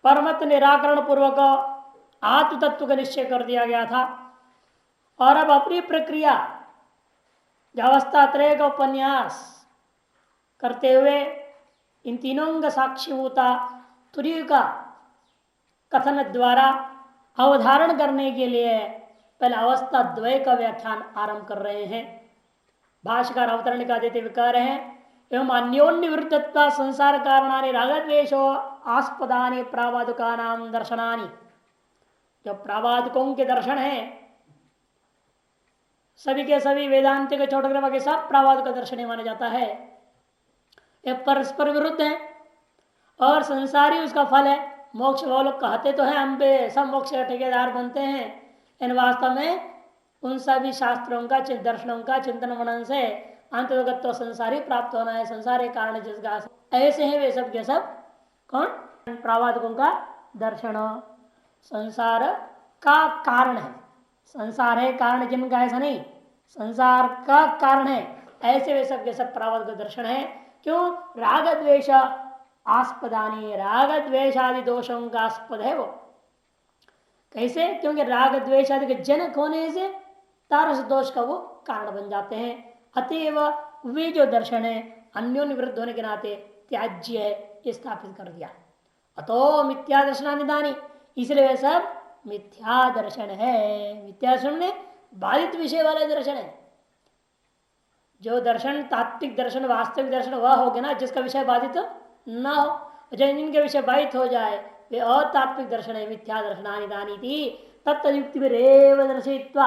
परमत निराकरण पूर्वक आत्म तत्व का निश्चय कर दिया गया था। और अब अपनी प्रक्रिया अवस्था त्रय का उपन्यास करते हुए इन तीनों का साक्षीभूता तुरीय का कथन द्वारा अवधारण करने के लिए पहले अवस्था द्वय का व्याख्यान आरंभ कर रहे हैं। भाष्यकार अवतरण का देते हुए कह रहे हैं, एवं अन्योन्य विरुद्धत्वा संसार कारणानि रागद्वेषो आस्पदानि प्रावादुका नाम दर्शनानि। जो प्रावादकों के दर्शन है, सभी के सभी वेदांत के छोटे के सब प्रावाद का दर्शन माना जाता है। यह परस्पर विरुद्ध है और संसारी उसका फल है। मोक्ष वो लोग कहते तो हैं हम पे सब मोक्ष के ठेकेदार बनते हैं, इन वास्तव में उन सभी शास्त्रों का दर्शनों का चिंतन मनन से अंतर्गत संसारी प्राप्त होना है। संसार कारण जिसका ऐसे हैं वे सब के सब कौन प्रावादकों का दर्शन संसार का कारण है। संसार है कारण जिनका ऐसा नहीं, संसार का कारण है ऐसे वे सब के सब प्रावाद का दर्शन है। क्यों? राग द्वेष आस्पदानी, राग द्वेष आदि दोषों का आस्पद है वो। कैसे? क्योंकि राग द्वेष आदि के जनक होने से तारस दोष का वो कारण बन जाते हैं। अतएव वे जो दर्शन है अन्योन्य विरुद्ध होने के नाते त्याज्य है, स्थापित कर दिया। अतो मिथ्या दर्शनानिदानी, इसलिए वे सब मिथ्या दर्शन है। मिथ्या दर्शन में बाधित विषय वाले दर्शन है। जो दर्शन तात्विक दर्शन वास्तविक दर्शन वह हो गया ना जिसका विषय बाधित न हो। जब इनके विषय बाधित हो जाए वे अतात्विक दर्शन है। मिथ्या दर्शनानिदानी थी तत्युक्ति दर्शित्वा।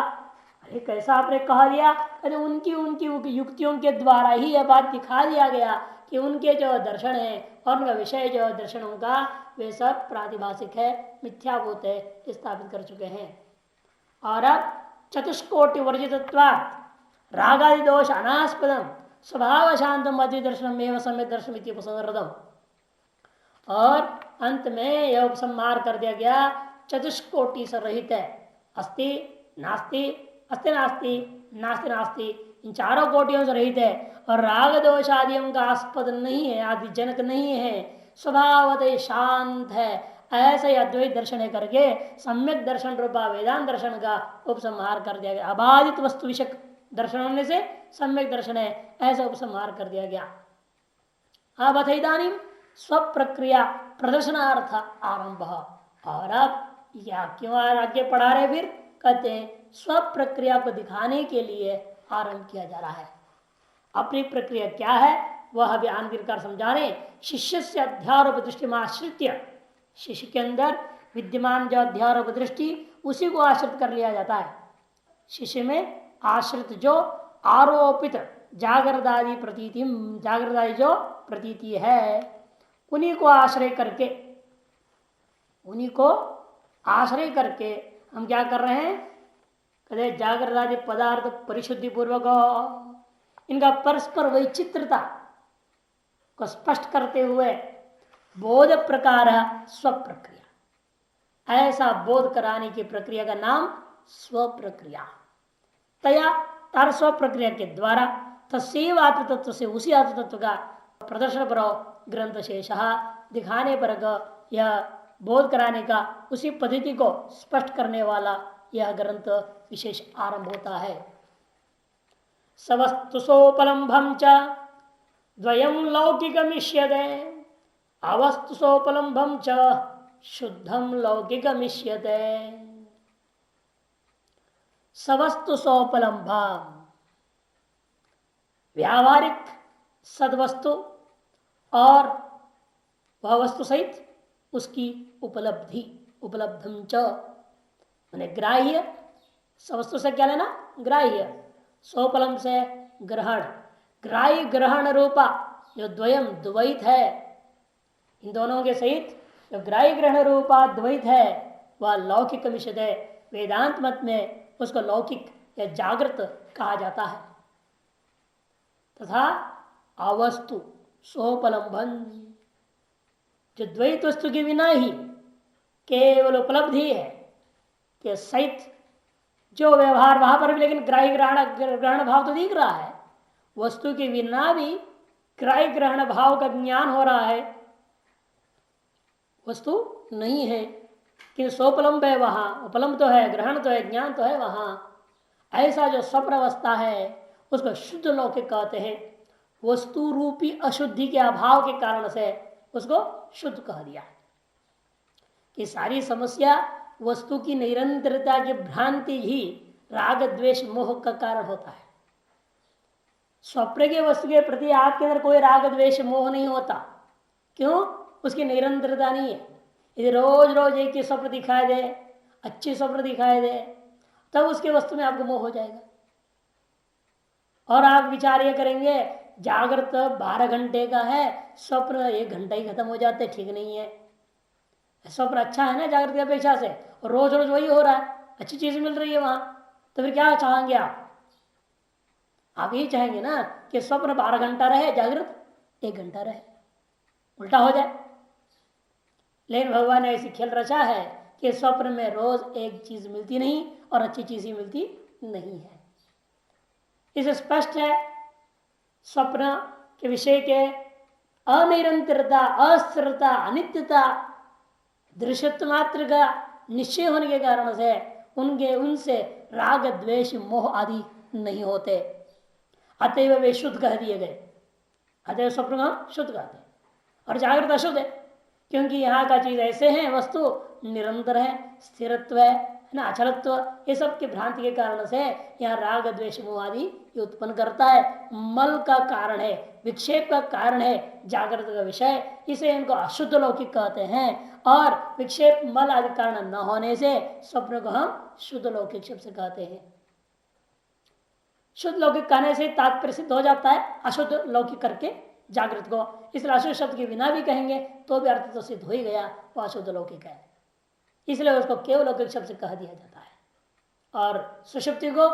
अरे कैसा आपने कहा दिया? अरे उनकी उनकी युक्तियों के द्वारा ही यह बात दिखा दिया गया कि उनके जो दर्शन है और उनका विषय जो दर्शनों का वे सब प्रातिभाषिक है, मिथ्याभूत है, स्थापित कर चुके हैं। और अब चतुष्कोटि वर्जितत्वात् रागादि दोष अनास्पदम स्वभाव शांतम अद्वैदर्शनम एवं सम्यक दर्शन उपसंहृतम। और अंत में यह उपसंहार कर दिया गया चतुष्कोटि से रहित है। अस्ति नास्ति, अस्ति नास्ति, नास्ति नास्ति, इन चारों कोटियों से रहित है और राग दोष आदियों का आस्पद नहीं है, आदि जनक नहीं है, स्वभावतः शांत है। ऐसा ही अद्वैत दर्शन करके सम्यक दर्शन रूपा वेदांत दर्शन का उपसंहार कर दिया गया। अबाधित वस्तु विषय दर्शन होने से सम्यक दर्शन है, ऐसा उपसंहार कर दिया गया। अब अथैदानी स्व प्रक्रिया प्रदर्शनार्थ आरंभ। और अब या क्यों आगे पढ़ा रहे? फिर कहते हैं स्व प्रक्रिया को दिखाने के लिए आरंभ किया जा रहा है। अपनी प्रक्रिया क्या है वह अभी आंतरिक समझा रहे। शिष्य से अध्यारोप दृष्टि में आश्रित्य, शिष्य के अंदर विद्यमान जो अध्यारोप दृष्टि उसी को आश्रित कर लिया जाता है। शिष्य में आश्रित जो आरोपित जागृदादि प्रतीति, जागृदादि जो प्रतीति है उन्हीं को आश्रय करके, उन्हीं को आश्रय करके हम क्या कर रहे हैं? कहते जागृदादि पदार्थ परिशुद्धि पूर्वक इनका परस्पर वैचित्रता को स्पष्ट करते हुए बोध प्रकार स्व प्रक्रिया, ऐसा बोध कराने की प्रक्रिया का नाम स्व प्रक्रिया। तया तार स्व प्रक्रिया के द्वारा तस्व आत्म तत्व से उसी आत्म तत्व का प्रदर्शन पर ग्रंथ शेष दिखाने पर यह बोध कराने का उसी पद्धति को स्पष्ट करने वाला यह ग्रंथ विशेष आरंभ होता है। सवस्तु सोपलम्भम च द्वयं लौकिकमिष्यते अवस्तु सोपलम्भम च शुद्धम लौकिकमिष्यते। सवस्तु सोपलम्भम, व्यावहारिक सदवस्तु और वह वस्तु सहित उसकी उपलब्धि, उपलब्धम च माने ग्राह्य। सवस्तु से क्या लेना? ग्राह्य। सोपलम से ग्रहण, ग्राह्य ग्रहण रूपा जो द्वयम द्वैत है, इन दोनों के सहित जो ग्राह्य ग्रहण रूपा द्वैत है वह लौकिक विषय है। वेदांत मत में उसको लौकिक या जागृत कहा जाता है। तथा अवस्तु सोपलम्भन, जो द्वैत वस्तु के बिना ही केवल उपलब्धि है के सहित जो व्यवहार वहां पर भी, लेकिन ग्राह्य ग्रहण भाव तो दिख रहा है, वस्तु के बिना भी ग्राह्य ग्रहण भाव का ज्ञान हो रहा है, वस्तु नहीं है कि सोपलम्ब है वहां, उपलम्ब तो है, ग्रहण तो है, ज्ञान तो है वहां। ऐसा जो स्वप्न अवस्था है उसको शुद्ध लौकिक कहते हैं। वस्तु रूपी अशुद्धि के अभाव के कारण से उसको शुद्ध कह दिया कि सारी समस्या वस्तु की निरंतरता की भ्रांति ही राग द्वेष मोह का कारण होता है। स्वप्न के वस्तु के प्रति आपके अंदर कोई राग द्वेष मोह नहीं होता। क्यों? उसकी निरंतरता नहीं है। यदि रोज रोज एक ही स्वप्न दिखाई दे, अच्छी स्वप्न दिखाई दे, तब उसके वस्तु में आपको मोह हो जाएगा। और आप विचार ये करेंगे जागृत 12 घंटे का है, स्वप्न 1 घंटा ही खत्म हो जाते, ठीक नहीं है। स्वप्न अच्छा है ना जागृत की अपेक्षा से, रोज रोज वही हो रहा है, अच्छी चीज मिल रही है वहां, तो फिर क्या चाहेंगे आप यही चाहेंगे ना कि स्वप्न 12 घंटा रहे, जागृत 1 घंटा रहे, उल्टा हो जाए। लेकिन भगवान ने ऐसी खेल रचा है कि स्वप्न में रोज एक चीज मिलती नहीं और अच्छी चीज ही मिलती नहीं है। इसे स्पष्ट है स्वप्न के विषय के अनिरंतरता, अस्थिरता, अनित्यता, दृश्यत्व मात्र का निश्चय होने के कारण से उनसे राग द्वेष मोह आदि नहीं होते, अतएव वे शुद्ध कह दिए गए। अतएव स्वप्न को शुद्ध कहते हैं और जागृत अशुद्ध है, क्योंकि यहाँ का चीज ऐसे है, वस्तु निरंतर है, स्थिरत्व है ना, अचलत्व, ये सब की भ्रांति के कारण से यहाँ राग द्वेष मोह आदि उत्पन्न करता है। मल का कारण है, विक्षेप का कारण है जागृत का विषय, इसे इनको अशुद्ध लौकिक कहते हैं। और विक्षेप मल आदि कारण न होने से स्वप्न को हम शुद्ध लौकिक शब्द से कहते हैं। शुद्ध लौकिक कहने से तात्पर्य सिद्ध हो जाता है अशुद्ध लौकिक करके जागृत को, इसलिए अशुद्ध शब्द के बिना भी कहेंगे तो भी अर्थ तो सिद्ध हो ही गया, वो अशुद्ध लौकिक है, इसलिए उसको केवल लौकिक शब्द से कह दिया जाता है। और सुषुप्ति को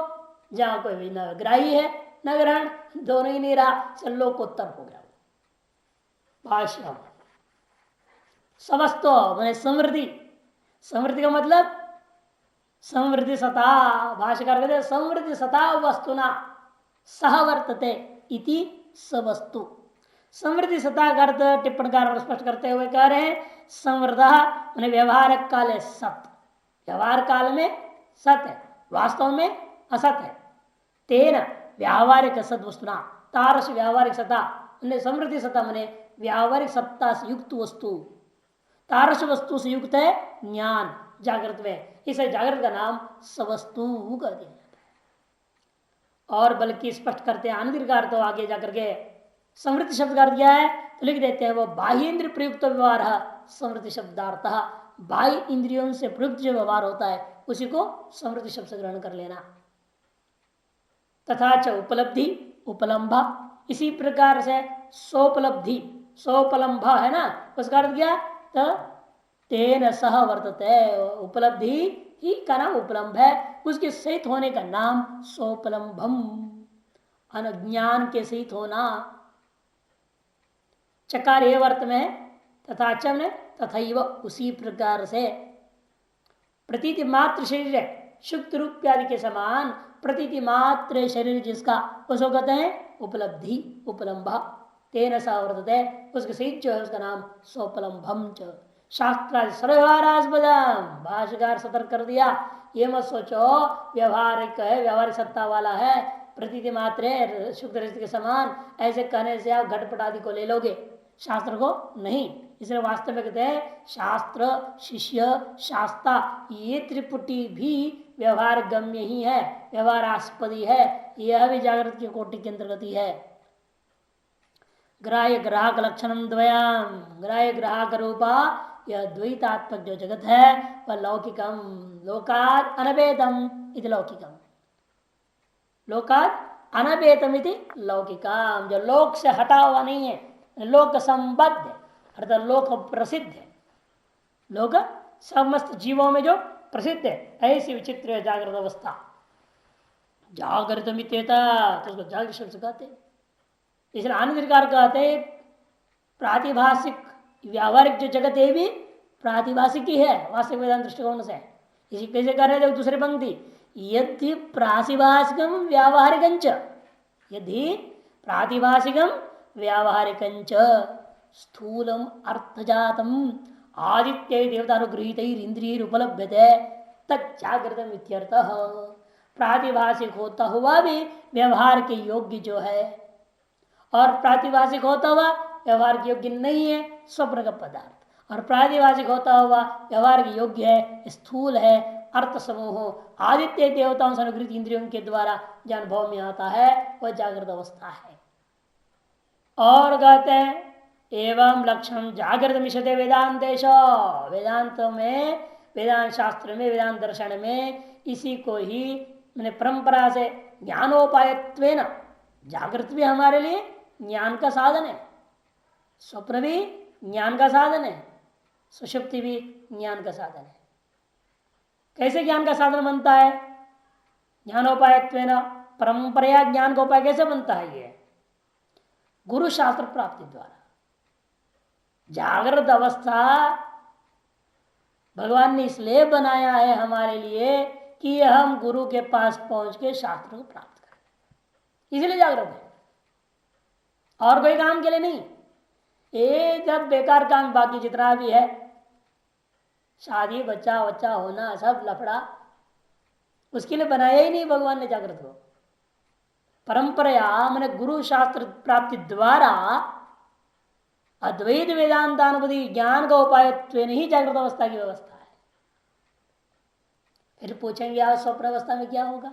जहां कोई न ग्राही है न ग्रहण, दोनों ही नहीं रहा, लोकोत्तर हो गया। भाष्य समस्तो मैंने समृद्धि, समृद्धि का मतलब समृद्धि सता, भाष्यकार कहते हैं समृद्धि सता वस्तुना सह वर्तते इति सवस्तु। समृद्धि सता का अर्थ टिप्पणकार स्पष्ट करते हुए कह रहे हैं समृद्ध मैंने व्यवहार काल सत, व्यवहार काल में सत है, वास्तव में असत है। तेन व्यावहारिक सदवस्तुना तारस व्यावहारिक सत्ता, समृद्धि सत्ता मैंने व्यावहारिक सत्ता से युक्त वस्तु, तारस वस्तु से युक्त है ज्ञान जागृत में, इसे जागृत का नाम सवस्तु कर दिया जाता है। और बल्कि स्पष्ट करते हैं आनंद तो आगे जाकर के समृद्धि शब्द का अर्थ क्या है तो लिख देते हैं वो बाह्य इंद्रिय प्रयुक्त व्यवहार समृद्धि शब्दार्थ, बाह्य इंद्रियों से प्रयुक्त जो व्यवहार होता है उसी को समृद्धि शब्द से ग्रहण कर लेना। तथा च उपलब्धि उपलम्भा, इसी प्रकार से सोपलब्धि सोपलम्भ है ना, उसका अर्थ क्या तो तेन सह वर्तते, उपलब्धि ही का नाम उपलम्भ है, उसके सहित होने का नाम सोपलम्भम, अनज्ञान के सहित होना। चकार ये वर्त में तथा चम ने तथैव उसी प्रकार से प्रतीति मात्र शरीर है शुक्त रूप आदि के समान प्रतीति मात्र शरीर जिसका उसको कहते हैं उपलब्धि उपलम्भ, तेन सा वर्तते उसके सहित जो है उसका नाम सोपलम्भम च। शास्त्र सर्वव्यवहारास्पदम, भाष्यकार सतर्क कर दिया ये मत सोचो व्यवहारिक है, व्यवहारिक सत्ता वाला है, प्रतीति मात्र है शुक्त रहित के समान, ऐसे कहने से आप घटपट आदि को ले लोगे, शास्त्र को नहीं। इसलिए वास्तव में कहते हैं शास्त्र शिष्य शास्ता ये त्रिपुटी भी व्यवहार गम्य ही है, व्यवहारास्पदी है, यह भी जागृत की कोटि के अंतर्गत ही है। ग्राह्य ग्राहक लक्षणम द्वयम, ग्राह्य ग्राहक रूपा यह द्वैतात्मक जो जगत है वह लौकिकम, लोकाद अनभेदम इति लौकिकम, लोकाद अनभेदम इति लौकिकम, जो लोक से हटा हुआ नहीं है, लोक संबद्ध है अर्थात लोक प्रसिद्ध है, लोक समस्त जीवों में जो प्रसिद्ध है, ऐसी विचित्र जागृत अवस्था। जागृत मित्यता तो उसको जागृत शब्द कहते हैं। इसलिए आनंद कहते हैं प्रातिभाषिक व्यावहारिक जो जगत है भी प्रातिभाषिक ही है वास्तविक वेदांत दृष्टिकोण से। इसी कैसे कर रहे थे दूसरे पंक्ति, यदि प्रातिभाषिकम व्यावहारिकंच, यदि प्रातिभाषिकम व्यावहारिकंच स्थूलम अर्थजातम आदित्य देवतानुगृहित इंद्रिय उपलब्धते तक जागृतम इत्यर्थः। प्रातिभाषिक होता हुआ भी व्यवहार के योग्य जो है, और प्रातिभाषिक होता हुआ व्यवहार के योग्य नहीं है स्वप्न का पदार्थ, और प्रातिभाषिक होता हुआ व्यवहार के योग्य है, स्थूल है, अर्थ समूह आदित्य देवताओं से अनुगृहित इंद्रियों के द्वारा जो अनुभव में आता है वह जागृत अवस्था है। और कहते हैं एवं लक्षण जागृत मिशते वेदांतेश, वेदांत में, वेदांत शास्त्र में, वेदांत दर्शन में इसी को ही मैंने परंपरा से ज्ञानोपायत्वेन, जागृत भी हमारे लिए ज्ञान का साधन है, स्वप्न भी ज्ञान का साधन है, सुषुप्ति भी ज्ञान का साधन है। कैसे ज्ञान का साधन बनता है? ज्ञानोपायत्वेन, परंपरा ज्ञान का उपाय कैसे बनता है? ये गुरु शास्त्र प्राप्ति द्वारा। जागृत अवस्था भगवान ने इसलिए बनाया है हमारे लिए कि हम गुरु के पास पहुंच के शास्त्र को प्राप्त करें, इसलिए जागृत है, और कोई काम के लिए नहीं। ये जब बेकार काम बाकी जितना भी है, शादी बच्चा बच्चा होना सब लफड़ा, उसके लिए बनाया ही नहीं भगवान ने जागृत को। परंपरा मैंने गुरु शास्त्र प्राप्ति द्वारा अद्वैत वेदांतानुभूति ज्ञान का उपाय ही जागृत अवस्था की व्यवस्था है। फिर पूछेंगे आज स्वप्न अवस्था में क्या होगा?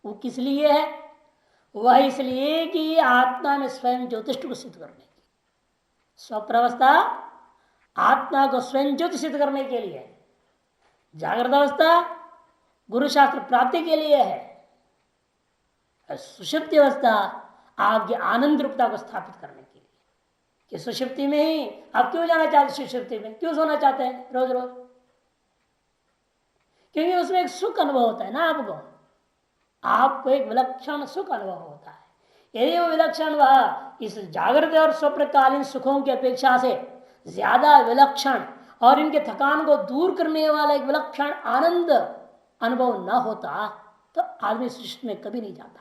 वो किस लिए है? वह इसलिए कि आत्मा में स्वयं ज्योतिष को सिद्ध करने की। स्वप्न अवस्था आत्मा को स्वयं ज्योति सिद्ध करने के लिए है, जागृत अवस्था गुरु शास्त्र प्राप्ति के लिए है, सुषुप्ति अवस्था आपकी आनंद रूपता को स्थापित करने के लिए। कि सुषुप्ति में ही आप क्यों जाना चाहते, सुषुप्ति में क्यों सोना चाहते हैं रोज रोज? क्योंकि उसमें एक सुख अनुभव होता है ना, आपको एक विलक्षण सुख अनुभव होता है। यदि वो विलक्षण वह इस जागृत और स्वप्नकालीन सुखों की अपेक्षा से ज्यादा विलक्षण और इनके थकान को दूर करने वाला एक विलक्षण आनंद अनुभव न होता तो आदमी सुषुप्ति में कभी नहीं जाता।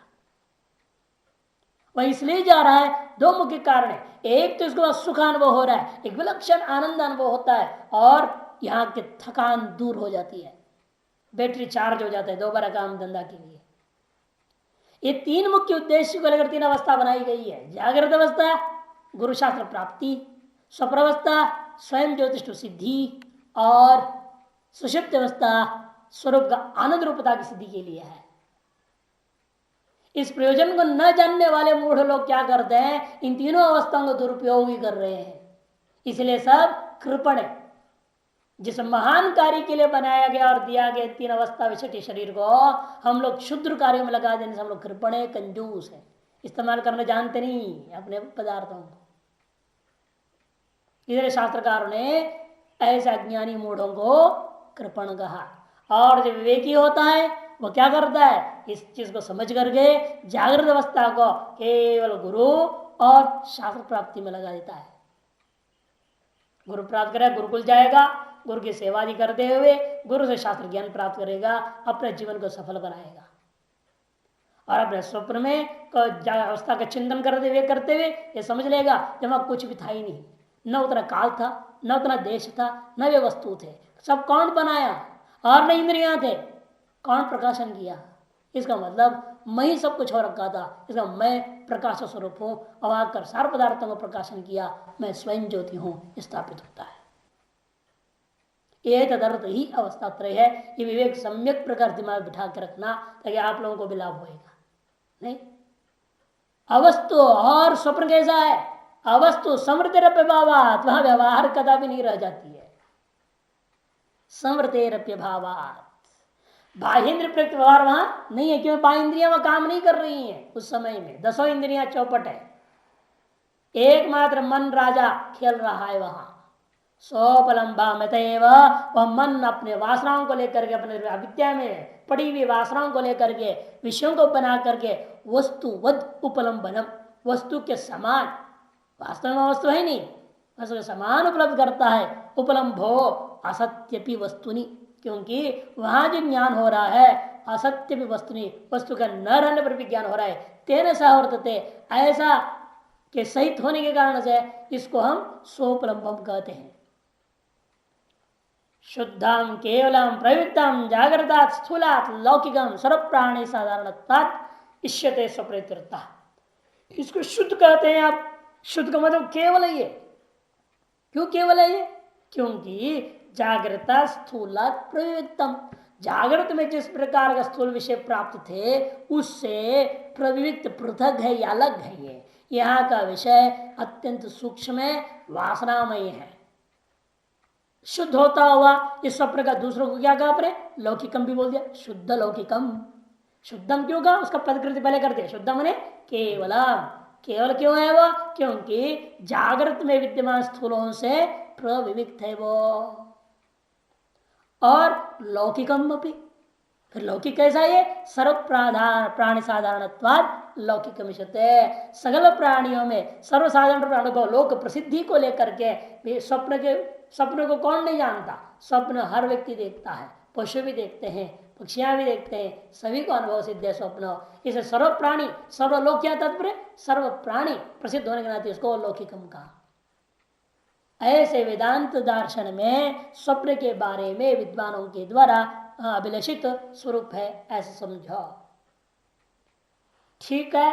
वह इसलिए जा रहा है, दो मुख्य कारण है। एक तो इसको सुख अनुभव हो रहा है, एक विलक्षण आनंद अनुभव होता है, और यहाँ की थकान दूर हो जाती है, बैटरी चार्ज हो जाता है दोबारा काम धंधा के लिए। ये तीन मुख्य उद्देश्य को लेकर तीन अवस्था बनाई गई है। जागृत अवस्था गुरु शास्त्र प्राप्ति, स्वप्न अवस्था स्वयं ज्योतिष सिद्धि, और सुषुप्त अवस्था स्वरूप का आनंद रूपता की सिद्धि के लिए है। इस प्रयोजन को न जानने वाले मूढ़ लोग क्या करते हैं, इन तीनों अवस्थाओं को दुरुपयोग भी कर रहे हैं। इसलिए सब कृपण है। जिस महान कार्य के लिए बनाया गया और दिया गया तीन अवस्था विशिष्ट शरीर को हम लोग क्षुद्र कार्यों में लगा देने से हम लोग कृपण है, कंजूस है, इस्तेमाल करना जानते नहीं अपने पदार्थों को। इसलिए शास्त्रकारों ने ऐसे अज्ञानी मूढ़ों को कृपण कहा। और जो विवेकी होता है वो क्या करता है, इस चीज को समझ करके जागृत अवस्था को केवल गुरु और शास्त्र प्राप्ति में लगा देता है। गुरु प्राप्त करेगा, गुरुकुल जाएगा, गुरु की सेवा आदि करते हुए गुरु से शास्त्र ज्ञान प्राप्त करेगा, अपने जीवन को सफल बनाएगा। और अपने स्वप्न में अवस्था का चिंतन करते हुए ये समझ लेगा जब वहां कुछ भी था ही नहीं, न उतना काल था, न उतना देश था, न वे वस्तु थे, सब कौन बनाया, और न इंद्रियां थे, कौन प्रकाशन किया। इसका मतलब मैं ही सब कुछ हो रखा था, इसका मैं प्रकाश स्वरूप हूं, और आकर सारे पदार्थों को प्रकाशन किया, मैं स्वयं ज्योति हूं, स्थापित होता है। ये तदर्थ ही अवस्था त्रय है। ये विवेक सम्यक प्रकार दिमाग बिठा के रखना ताकि आप लोगों को भी लाभ होएगा। नहीं अवस्तु और स्वप्न कैसा है, अवस्तु समृतिरप्य भावात, वहां व्यवहार कदा भी नहीं रह जाती है। समृतिरप्य भावात बाह्येंद्र प्रयुक्त व्यवहार वहां नहीं है, क्योंकि बाह्य इंद्रियां वहां काम नहीं कर रही हैं उस समय में, दसों इंद्रियां चौपट है, एकमात्र मन राजा खेल रहा है वहां। सोपलंबा मतएव, वह मन अपने वासनाओं को लेकर के, अपने अविद्या में पड़ी हुई वासनाओं को लेकर के, विषयों को बना करके वस्तुवद उपलंबनम, वस्तु के समान, वास्तव में वस्तु है नहीं, वस्तु के समान उपलब्ध करता है। उपलम्भो असत्यपि वस्तुनि, क्योंकि वहां जो ज्ञान हो रहा है असत्य भी वस्तुनि, वस्तु का न रहने पर भी ज्ञान हो रहा है। तेन सहवर्तते, ऐसा के सहित होने के कारण से इसको हम सोपलंबम कहते हैं। शुद्धम केवलम प्रयुक्तम जागृतात् स्थूलात् लौकिकम सर्व प्राणी साधारणत्वात् इष्यते स्वप्रतिरता। इसको शुद्ध कहते हैं आप। शुद्ध का मतलब केवल ही है। क्यों केवल है ये? क्योंकि जागृता स्थूलात् प्रयुक्तम, जागृत में जिस प्रकार का स्थूल विषय प्राप्त थे उससे प्रविविक्त पृथक है या अलग है। ये यहाँ का विषय अत्यंत सूक्ष्म है, वासनामय है। शुद्ध होता हुआ इस स्वप्न का दूसरों को क्या कहा अपने? लौकिकम भी बोल दिया। शुद्ध लौकिकम, शुद्धम क्यों कहा? उसका पदकृति पहले कर दिया। शुद्ध मने केवलम। केवल क्यों है वो? क्योंकि जागृत में विद्यमान स्थूलों से प्रविविक्त है वो। और लौकिकम अपि, फिर लौकिक कैसा है? सर्व प्राणी साधारणत्वाद लौकिकम इष्यते। सगल प्राणियों में सर्वसाधारण प्राणियों को लोक प्रसिद्धि को लेकर के स्वप्न को कौन नहीं जानता? स्वप्न हर व्यक्ति देखता है, पशु भी देखते हैं, पक्षियां भी देखते हैं, सभी को अनुभव सिद्ध है स्वप्न। इसे सर्व प्राणी, सर्वलोक क्या तात्पर्य? सर्व प्राणी प्रसिद्ध होने के नाते इसको लौकिकम कहा। ऐसे वेदांत दर्शन में स्वप्न के बारे में विद्वानों के द्वारा अभिलषित स्वरूप है, ऐसे समझो। ठीक है,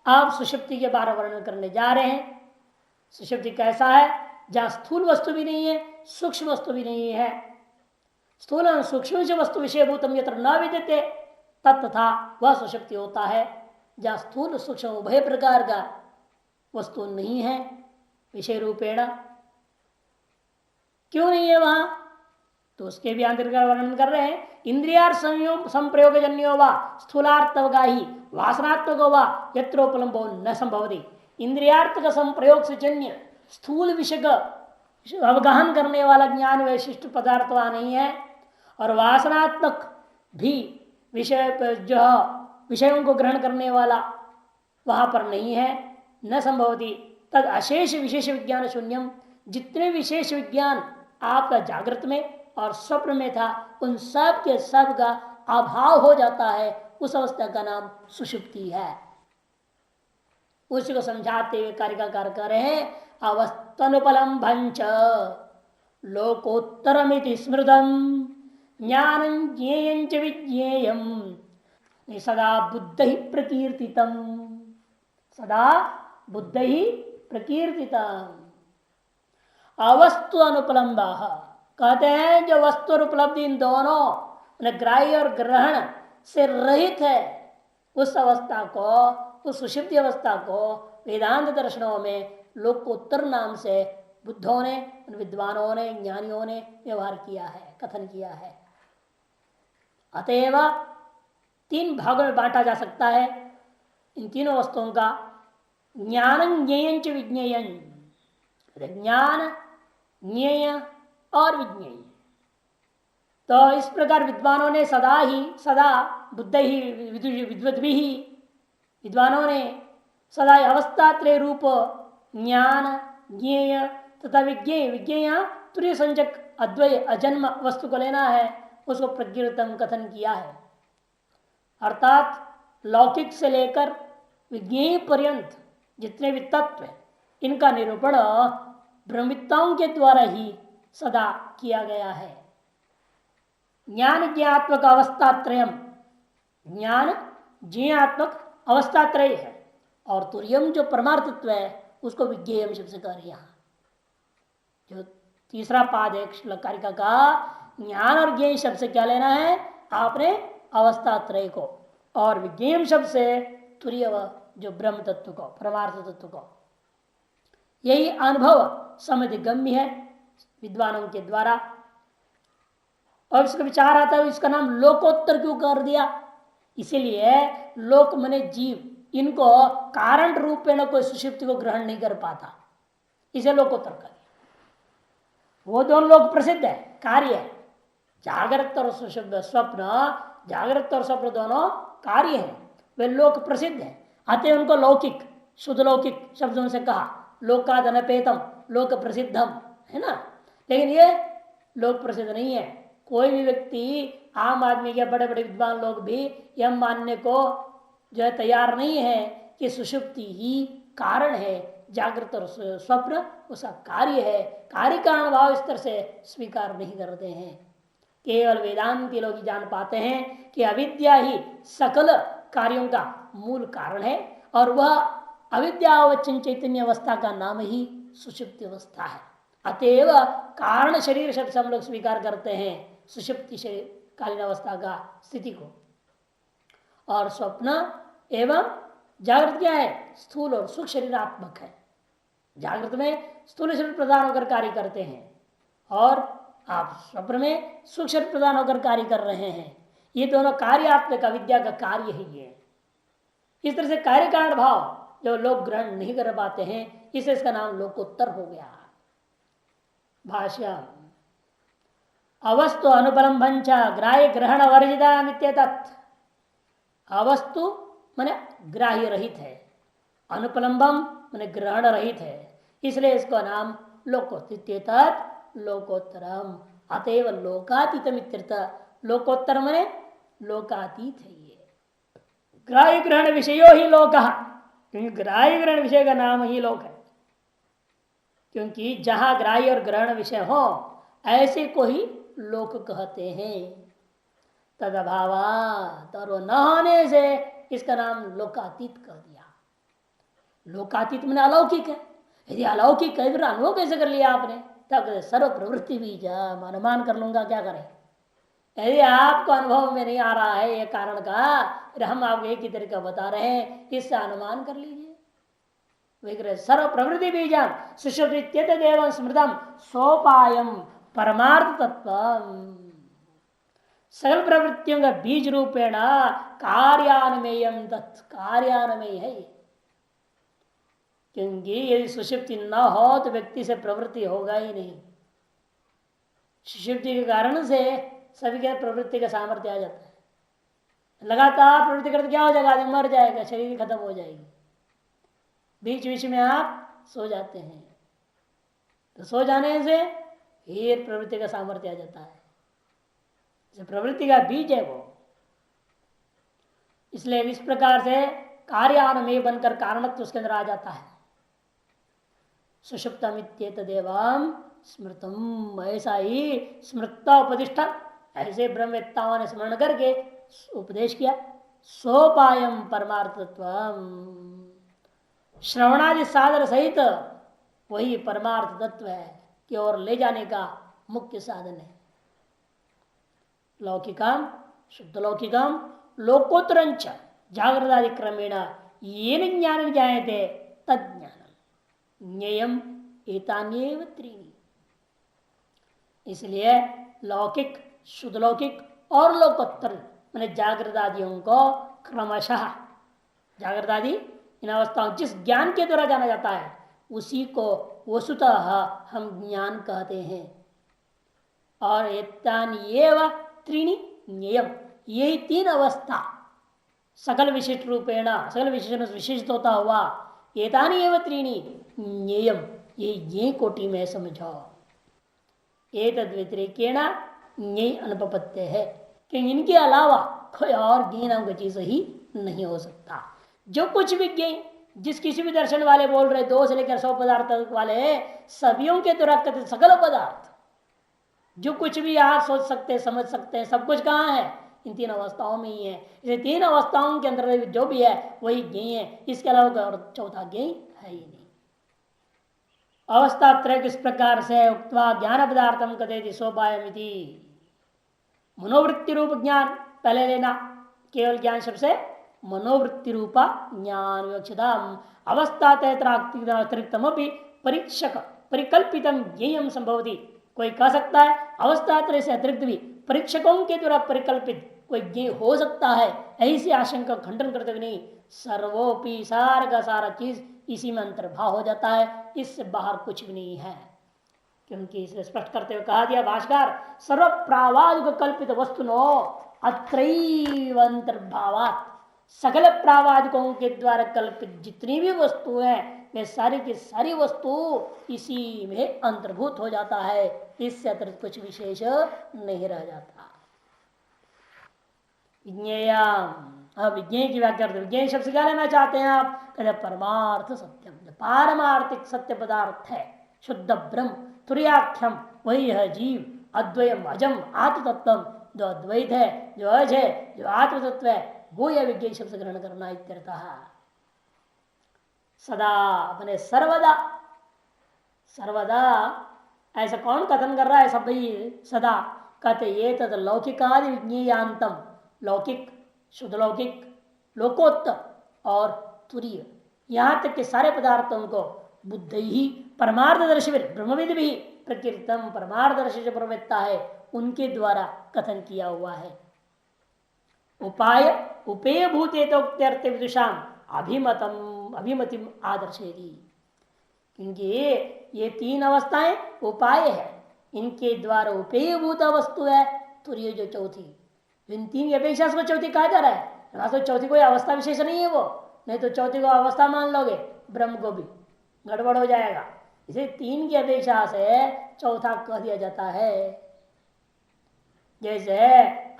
आप सुषुप्ति के बारे में वर्णन करने जा रहे हैं। सुषुप्ति कैसा है? जहां स्थूल वस्तु भी नहीं है, सूक्ष्म वस्तु भी नहीं है। स्थूल सूक्ष्म से वस्तु विषयभूतम यत्र न विद्यते तथा वह सुषुप्ति होता है जहां स्थूल सूक्ष्म उभय प्रकार का वस्तु नहीं है विषय रूपेण। क्यों नहीं है वहां? तो उसके भी आंतरिक वर्णन कर रहे हैं। इंद्रियार संप्रयोग जन्यो वा स्थूलार्थवगा ही वासनात्मको वा यत्रोपलम्बो न संभवति। इंद्रियार्थ का संप्रयोग से जन्य स्थूल विषय का अवगाहन करने वाला ज्ञान वैशिष्ट पदार्थ वहां नहीं है, और वासनात्मक भी विषय जो विषयों को ग्रहण करने वाला वहां पर नहीं है। न संभवती तद अशेष विशेष विज्ञान शून्यम। जितने विशेष विज्ञान आपका जागृत में और स्वप्न में था उन सब के सब का अभाव हो जाता है। उस अवस्था का नाम सुषुप्ति है। उसी को समझाते हुए कार्यकार कर रहे हैं। अवस्थनुपलम्भंच लोकोत्तरमिति स्मृतम ज्ञानं ज्ञेयं च विज्ञेयं सदा बुद्ध ही प्रकीर्तितम। सदा बुद्ध ही प्रकीर्तितम। अवस्तु अनुपलम्ब कहते हैं जो वस्तु और उपलब्धि इन दोनों ग्राह्य और ग्रहण से रहित है उस अवस्था को, उस सुषुप्ति अवस्था को वेदांत दर्शनों में लोकोत्तर नाम से बुद्धों ने, विद्वानों ने, ज्ञानियों ने व्यवहार किया है, कथन किया है। अतएव तीन भागों में बांटा जा सकता है इन तीनों वस्तुओं का। ज्ञानं ज्ञेयं च विज्ञेयं, ज्ञान, ज्ञेय और विज्ञेय। तो इस प्रकार विद्वानों ने सदा बुद्ध ही विद्वद्भिः ही विद्वानों ने सदा अवस्थात्रय रूप ज्ञान, ज्ञेय तथा विज्ञेय, विज्ञेय तुर्य संजक अद्वय अजन्म वस्तु को लेना है, उसको प्रकीर्तन कथन किया है। अर्थात लौकिक से लेकर विज्ञेय पर्यंत जितने भी तत्व हैं इनका निरूपण ब्रह्मविद्ताओं के द्वारा ही सदा किया गया है। ज्ञान ज्ञात्मक अवस्थात्रयम, ज्ञान ज्ञात्मक अवस्थात्रय है, और तुर्यम जो परमार्थत्व है उसको विज्ञेयम शब्द से कह रहे। यहाँ जो तीसरा पाद है कारिका का, ज्ञान और ज्ञेय शब्द से क्या लेना है आपने? अवस्थात्रय को, और विज्ञेयम शब्द से तुर्य जो ब्रह्म तत्व को, परमार्थ तत्व को। यही अनुभव समितिगम्य है विद्वानों के द्वारा। और इसका विचार आता है इसका नाम लोकोत्तर क्यों कर दिया? इसीलिए लोक मने जीव, इनको कारण रूप में कोई सुषुप्ति को ग्रहण नहीं कर पाता, इसे लोकोत्तर कर दिया। वो दोनों लोग प्रसिद्ध है, कार्य है। जागृत और स्वप्न, जागृत और स्वप्न दोनों कार्य है, वे लोक प्रसिद्ध है। अतः उनको लौकिक, शुद्ध लौकिक शब्दों से कहा। लोकादनपेतम, लोक प्रसिद्धम, है ना। लेकिन ये लोक प्रसिद्ध नहीं है। कोई भी व्यक्ति, आम आदमी के बड़े बड़े विद्वान लोग भी यह मानने को जो है तैयार नहीं है कि सुषुप्ति ही कारण है जागृत और स्वप्न उसका कार्य है, कार्य कारण भाव इस तरह से स्वीकार नहीं करते हैं। केवल वेदांती लोग ही जान पाते हैं कि अविद्या ही सकल कार्यों का मूल कारण है और वह अविद्यावचन चैतन्य अवस्था का नाम ही सुषुप्ति अवस्था है। अतएव कारण शरीर शब्द से हम लोग स्वीकार करते हैं सुषुप्ति कालीन अवस्था का स्थिति को। और स्वप्न एवं जागृत क्या है? स्थूल और सूक्ष्म शरीरात्मक है। जागृत में स्थूल शरीर प्रदान होकर कार्य करते हैं और आप स्वप्न में सूक्ष्म शरीर प्रदान होकर कार्य कर रहे हैं। ये दोनों कार्यात्मक अविद्या का कार्य है। ये इस तरह से कार्य कारण भाव जो लोग ग्रहण नहीं कर पाते हैं, इससे इसका नाम लोकोत्तर हो गया। भाष्य अवस्तु अनुपलम्बंच ग्राह्य ग्रहण वर्जिता नित्यतत्। अवस्तु माने ग्राह्य रहित है, अनुपलम्बम माने ग्रहण रहित है, इसलिए इसका नाम लोकोत्तर लोकोत्तरम। अतएव लोकातीतम इत्यर्थ। लोकोत्तर माने लोकातीत है। ये ग्राह्य ग्रहण विषयो ही लोक, क्योंकि ग्राह्य ग्रहण विषय का नाम ही लोक है। क्योंकि जहां ग्राह्य और ग्रहण विषय हो ऐसे को ही लोक कहते हैं। तद अभावात, और वो न होने से इसका नाम लोकातीत कह दिया। लोकातीत मैंने अलौकिक है। यदि अलौकिक है फिर अनुभव कैसे कर लिया आपने? तब सर्व प्रवृत्ति भी अनुमान कर लूंगा, क्या करें? यदि आपको अनुभव में नहीं आ रहा है ये कारण का, फिर हम आपको एक ही तरीका बता रहे हैं, इससे अनुमान कर लीजिए। विग्रह सर्व प्रवृत्ति बीजम सुषुप्ति देवं स्मृतम सोपायम परमार्थ तत्व। सकल प्रवृत्तियों का बीज रूपेण कार्यान्मेयम तत्, कार्यान्मेय है। क्योंकि यदि सुषुप्ति न हो तो व्यक्ति से प्रवृत्ति होगा ही नहीं। सुषुप्ति के कारण से सभी के प्रवृत्ति का सामर्थ्य आ जाता है। लगातार प्रवृत्ति करते क्या हो जाएगा? मर जाएगा, शरीर खत्म हो जाएगी। बीच बीच में आप सो जाते हैं, तो सो जाने से फिर प्रवृत्ति का सामर्थ्य आ जाता है। प्रवृत्ति का बीज है वो। इसलिए इस प्रकार से कार्यान्वय बनकर कारणत्व उसके अंदर आ जाता है। सुषुप्तमित्येतदेवं स्मृतम, ऐसा ही स्मृता उपदिष्टा, ऐसे ब्रह्मवेत्ताओं ने स्मरण करके उपदेश किया। सोपायम परमार्थत्वम, श्रवणादि साधन सहित वही परमार्थ तत्व है कि और ले जाने का मुख्य साधन है। लौकिकम शुद्ध लौकिकम लोकोत्तरंच जागृतादि क्रमेण येन ज्ञान जायते तज्ञानम ज्ञेयम एतान्येव त्रीणि। इसलिए लौकिक, शुद्ध लौकिक और लोकोत्तर मैंने जागृतादियों को क्रमशः, जागृतादि इन अवस्थाओं जिस ज्ञान के द्वारा जाना जाता है उसी को वस्तुतः हम ज्ञान कहते हैं। और एतान्येव त्रीणि ज्ञेयम, यही तीन अवस्था सकल विशिष्ट रूपेण, सकल विशेषण विशिष्ट होता हुआ एतान्येव त्रीणि ज्ञेयम, ये ज्ञेय कोटि में समझो। एतद् व्यतिरेकेण ज्ञेय अनुपपत्ति है कि इनके अलावा कोई और ज्ञेय नाम की चीज ही नहीं हो सकता। जो कुछ भी ज्ञेय, जिस किसी भी दर्शन वाले बोल रहे 2 से लेकर 100 पदार्थ वाले, सभियों के द्वारा कथित सकल पदार्थ, जो कुछ भी आप सोच सकते हैं, समझ सकते हैं, सब कुछ कहाँ है? इन तीन अवस्थाओं में ही है। इसे तीन अवस्थाओं के अंदर जो भी है वही ज्ञेय है, इसके अलावा और चौथा ज्ञेय है ही नहीं। अवस्था त्रय किस प्रकार से उक्त्वा ज्ञान पदार्थम कथेति सोपायमिति। मनोवृत्ति रूप ज्ञान पहले लेना, केवल ज्ञान शब्द से मनोवृत्ति रूपा ज्ञान विवक्षिता। अवस्था अतिरिक्तमपि परीक्षक परिकल्पितम ज्ञेयम संभवति। कोई कह सकता है अवस्था त्रय से अतिरिक्त भी परीक्षकों के द्वारा परिकल्पित कोई ज्ञेय हो सकता है, ऐसी आशंका खंडन करते हुए नहीं, सर्वोपि सार का सारा चीज इसी में अंतर्भाव हो जाता है, इससे बाहर कुछ भी नहीं है। क्योंकि इसे स्पष्ट करते हुए कहा दिया भाष्कर, सर्व प्रावादिक कल्पित वस्तुनो अत्रैव अंतर्भावात्, सकल प्रावादिकों के द्वारा कल्पित जितनी भी वस्तु है वे सारी की सारी वस्तु इसी में अंतर्भूत हो जाता है, इससे अतिरिक्त कुछ विशेष नहीं रह जाता। विज्ञेयम, अब विज्ञेय की व्याख्या करते, विज्ञेय शब्द क्या लेना चाहते हैं आप? कहते परमार्थ सत्यम। पारमार्थिक सत्य पदार्थ है, शुद्ध ब्रह्म तुर्याख्यम, वही है जीव, अद्वयम अजम आत्मतत्व, जो अद्वैत है, जो अज है, जो आत्मतत्व है, वो यह विज्ञान शब्द ग्रहण करना इत्यर्थः। सदा अपने सर्वदा, सर्वदा ऐसा कौन कथन कर रहा है सब भाई सदा, कहते ये तद लौकिकादि विज्ञेयांतम, लौकिक शुद्ध लौकिक लोकोत्तर और तुरीय, यहां तक के सारे पदार्थों को बुद्ध ही परमार्थदर्शी ब्रह्मविद भी प्रकृतम परमार्थदर्शी जो प्रवृत्ता है उनके द्वारा कथन किया हुआ है। उपाय उपेय भूतेतोक्त्यर्थ विदुषाम अभिमतम अभिमतिम आदर्शेरी, क्योंकि ये तीन अवस्थाएं उपाय है, इनके द्वारा उपेय भूत वस्तु है तुरीय जो चौथी, इन तीन की अपेक्षा से चौथी कहा जा रहा है। तो चौथी कोई अवस्था विशेष नहीं है वो, नहीं तो चौथी को अवस्था मान लोगे ब्रह्म को भी गड़बड़ हो जाएगा। इसे तीन की अपेक्षा से चौथा कह दिया जाता है। जैसे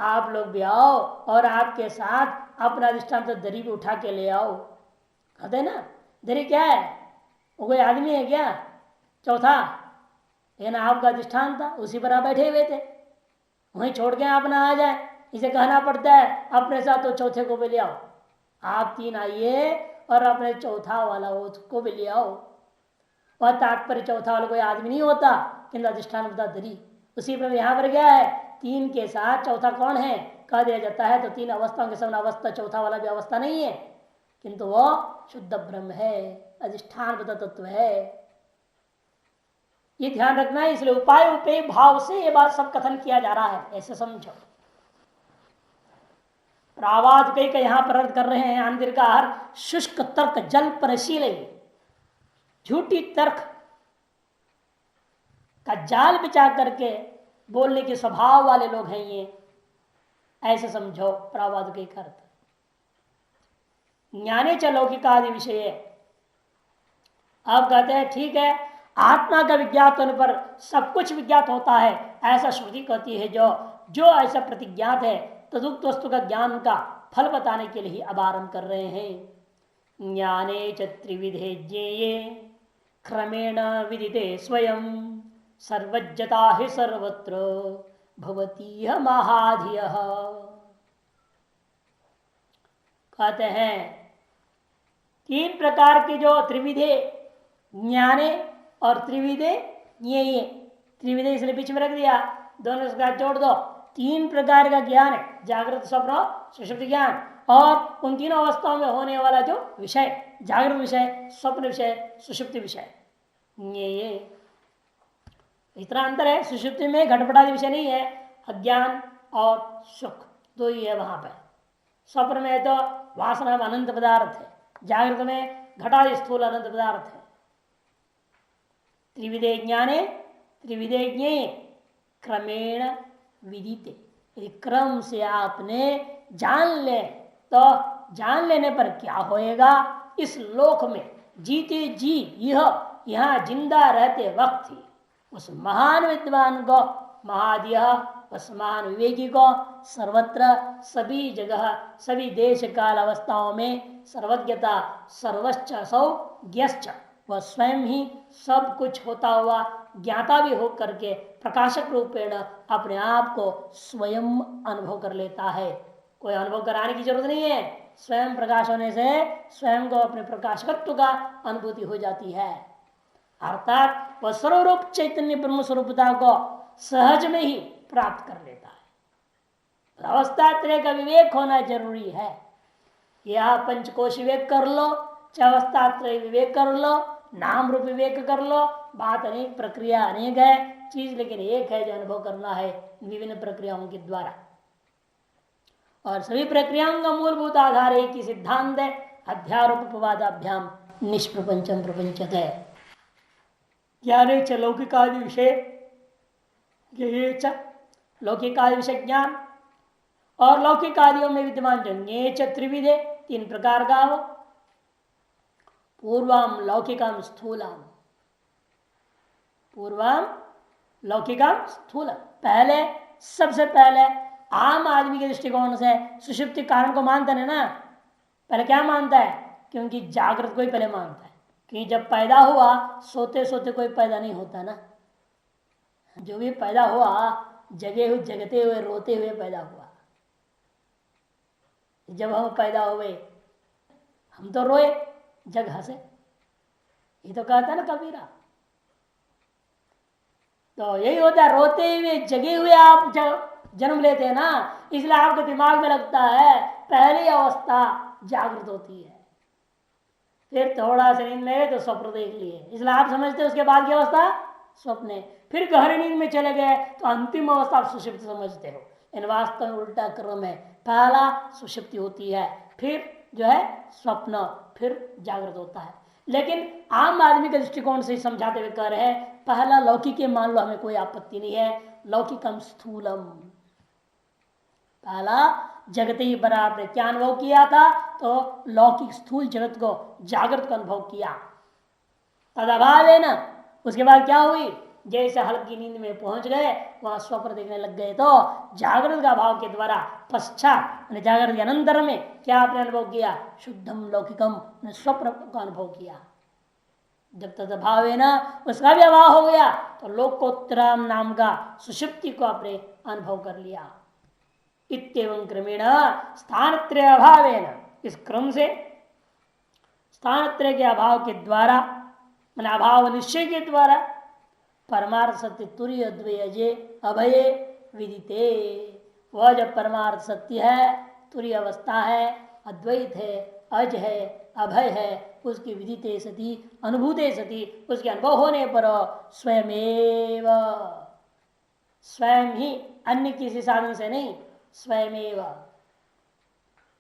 आप लोग भी आओ और आपके साथ अपना अधिष्ठान तो दरी भी उठा के ले आओ, कहते ना दरी क्या है, वो कोई आदमी है क्या चौथा, लेकिन आपका अधिष्ठान था उसी पर आप बैठे हुए थे, वहीं छोड़ के अपना आ जाए, इसे कहना पड़ता है अपने साथ तो चौथे को भी ले आओ। आप तीन आइए और अपने चौथा वाला उसको भी ले आओ। वह तात्पर्य चौथा वाला कोई आदमी नहीं होता, किंतु अधिष्ठान होता दरी, उसी पर यहाँ पर क्या है तीन के साथ चौथा कौन है कह दिया जाता है। तो तीन अवस्थाओं के समान अवस्था चौथा वाला भी अवस्था नहीं है, किंतु वो शुद्ध ब्रह्म है, अधिष्ठान तत्व है। ये ध्यान रखना है, इसलिए उपाय उपेय भाव से ये बात सब कथन किया जा रहा है, ऐसे समझो। प्रावाद कई का यहां पर अर्थ कर रहे हैं आंतरिकार शुष्क तर्क जल परशील, झूठी तर्क का जाल बिछा करके बोलने के स्वभाव वाले लोग हैं ये, ऐसे समझो प्रावाद के अर्थ। ज्ञाने च लौकिकादि विषय, अब कहते हैं ठीक है आत्मा का विज्ञात होने पर सब कुछ विज्ञात होता है, ऐसा श्रुति कहती है। जो ऐसा प्रतिज्ञात है तदुक्त वस्तु का ज्ञान का फल बताने के लिए अब आरंभ कर रहे हैं। ज्ञाने च त्रिविधे ज्ञेये क्रमेण विदिते स्वयं सर्वज्ञता ही सर्वत्र भवती महाधिय। कहते हैं तीन प्रकार के जो त्रिविधे ज्ञाने और त्रिविधे ज्ञेये, त्रिविधे इसलिए बीच में रख दिया, दोनों का जोड़ दो। तीन प्रकार का ज्ञान है, जागृत स्वप्न सुषुप्ति ज्ञान, और उन तीनों अवस्थाओं में होने वाला जो विषय, जागृत विषय, स्वप्न विषय, सुषुप्ति विषय, ये इतना अंतर है। सुषुप्ति में घटपटादि विषय नहीं है, अज्ञान और सुख दो ही है वहां पर। स्वप्न में तो वासना में अनंत पदार्थ है, जागृत में घटादि स्थूल अनंत पदार्थ है। त्रिविधे ज्ञाने त्रिविधे ज्ञेय क्रमेण विदिते, यदि क्रम से आपने जान ले तो जान लेने पर क्या होएगा, इस लोक में जीते जी यह यहाँ जिंदा रहते वक्त ही उस महान विद्वान को, महादिय उस महान विवेकी को सर्वत्र सभी जगह सभी देश काल अवस्थाओं में सर्वज्ञता सर्वश्च सौ ज्ञश्च, वह स्वयं ही सब कुछ होता हुआ ज्ञाता भी हो करके प्रकाशक रूपेण अपने आप को स्वयं अनुभव कर लेता है। कोई अनुभव कराने की जरूरत नहीं है, स्वयं प्रकाश होने से स्वयं को अपने प्रकाशकत्व का अनुभूति हो जाती है। अर्थात वह सर्वरूप चैतन्य ब्रह्म स्वरूपता को सहज में ही प्राप्त कर लेता है। अवस्था त्रय का विवेक होना जरूरी है। यह पंचकोश विवेक कर लो, अवस्था त्रय विवेक कर लो, नाम रूप विवेक कर लो, बात अनेक प्रक्रिया अनेक है, चीज लेकिन एक है जो अनुभव करना है विभिन्न प्रक्रियाओं के द्वारा। और सभी प्रक्रियाओं का मूलभूत आधार एक ही सिद्धांत है, अध्यारोपवादाभ्याम निष्प्रपंचम प्रपंचत है। ज्ञाने च लौकिकादि विषय, ये च लौकिकादि विषय ज्ञान, और लौकिकादियों में विद्यमान जो ज्ञेय च त्रिविधे तीन प्रकार का हो, पूर्वम लौकिकम स्थूलम, पूर्वम लौकिकम स्थूलम, पहले सबसे पहले आम आदमी के दृष्टिकोण से सुषुप्ति कारण को मानता है ना, पहले क्या मानता है, क्योंकि जागृत को ही पहले मानता है, कि जब पैदा हुआ सोते सोते कोई पैदा नहीं होता ना, जो भी पैदा हुआ जगे हुए जगते हुए रोते हुए पैदा हुआ। जब हम पैदा हुए हम तो रोए जग हंसे, ये तो कहता ना कबीरा। तो यही होता है, रोते हुए जगे हुए आप जब जन्म लेते हैं ना, इसलिए आपके दिमाग में लगता है पहली अवस्था जागृत होती है, फिर थोड़ा सा नींद में तो स्वप्न देख लिए, इसलिए आप समझते हैं उसके बाद की अवस्था स्वप्न है। फिर गहरी नींद में चले गए तो अंतिम अवस्था आप सुषुप्ति समझते हो। इन वास्तव में उल्टा क्रम है, पहला सुषुप्ति होती है, फिर जो है स्वप्न, फिर जागृत होता है। लेकिन आम आदमी के दृष्टिकोण से समझाते हुए कह रहे हैं पहला लौकिक मान लो, हमें कोई आपत्ति नहीं है। लौकिकम स्थूलम, पहला जगत ही बराबर ने क्या अनुभव किया था, तो लौकिक स्थूल जगत को जागृत का अनुभव किया। तद अभाव है ना, उसके बाद क्या हुई, जैसे हल्की नींद में पहुंच गए वहां स्वप्न देखने लग गए, तो जागृत का भाव के द्वारा पश्चात जागृत के अनंतर में क्या आपने अनुभव किया, शुद्धम लौकिकम, स्वप्न का अनुभव किया। जब तद अभाव है ना, उसका भी अभाव हो गया तो लोकोत्तरम नाम का सुषुप्ति को आपने अनुभव कर लिया। इत्येवं क्रमेण स्थानत्रय अभाव है ना, इस क्रम से स्थानत्रय के अभाव के द्वारा, मैंने अभाव निश्चय के द्वारा परमार्थ सत्य तुर्य द्वय अभय विदिते, वह जब परमार्थ सत्य है, तुर्य अवस्था है, अद्वैत है, अज है, अभय है, उसकी विदिते सती, अनुभूते सती, उसके अनुभव होने पर स्वयमेव, स्वयं ही, अन्य किसी साधन से नहीं, स्वयमेव,